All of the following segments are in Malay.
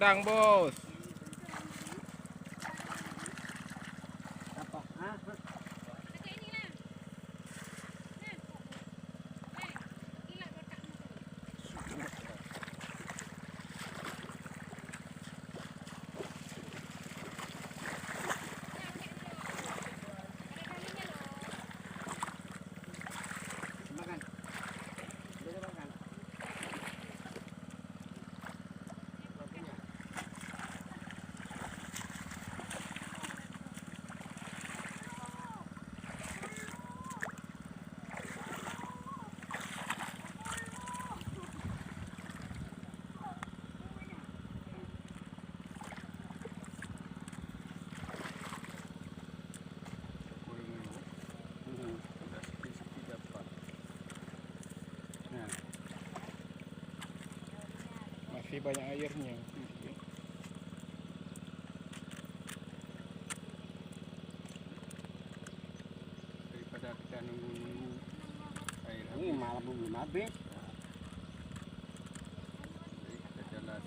Sedang bos. Apa? Hah? Dekat ini lah. Nah. Gila kotak mu tu. Makan. Boleh makan. Masih banyak airnya. Daripada kita nunggu air Ini habis, malam belum habis. jadi kita jalan.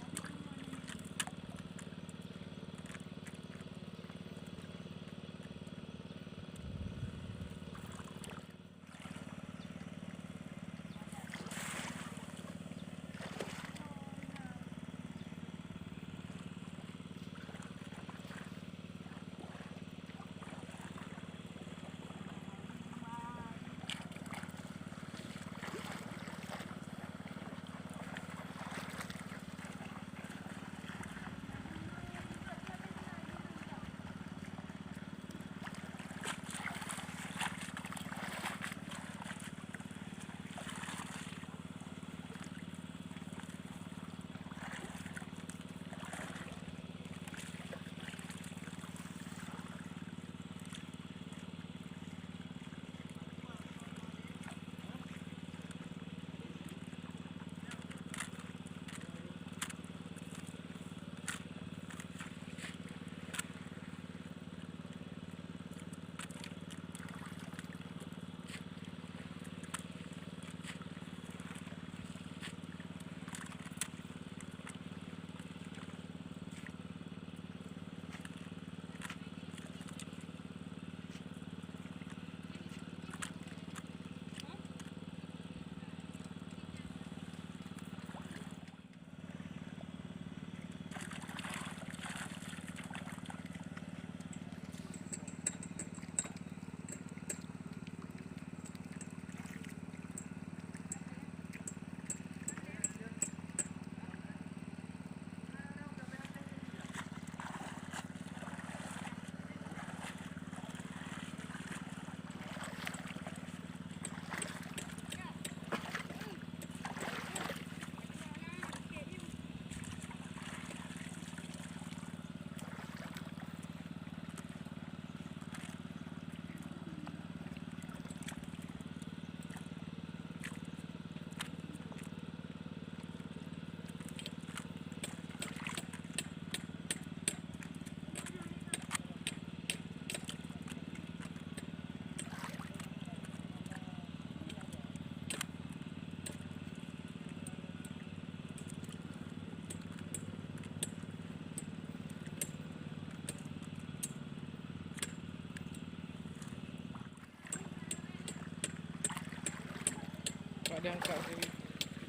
Tak ada angkat sini.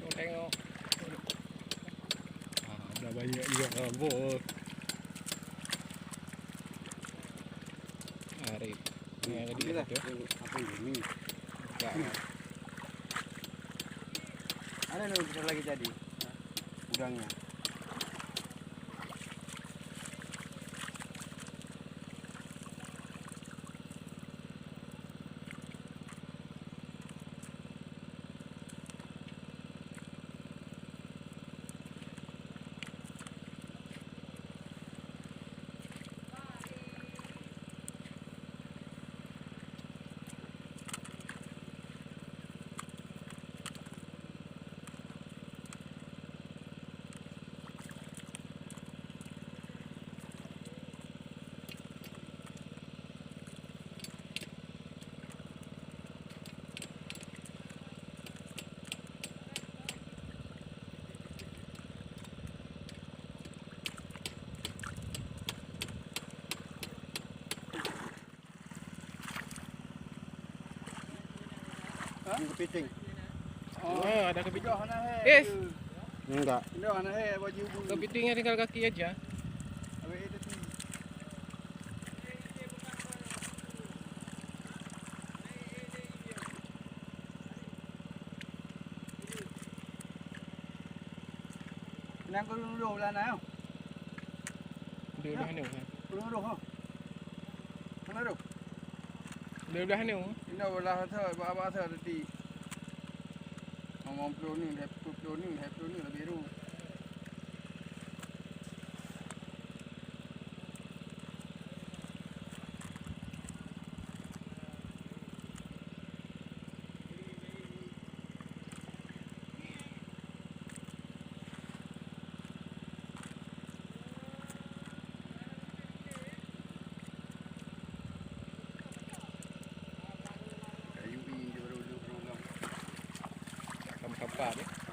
Kau tengok. Dah banyak juga lah bos. Arif. Ni yang Ambil dia lah. tu. Apa ini? Tak. Ada nih besar lagi jadi. Udangnya. Di kepiting. Oh, ada kepiting. Pindah sana he. Yes. Enggak. Pindah sana he baju bu. Kepitingnya tinggal kaki aja. Habis itu tu. Nang có đồ là nào? Dia dah ni. Đồ không? Mana đồ? Dia dah ni. Ini belah thơ, ba thơ tadi. Ngomong pro ni, pro ni lebih biru. Kayu ini dia baru duduk. Kamu kapal ni.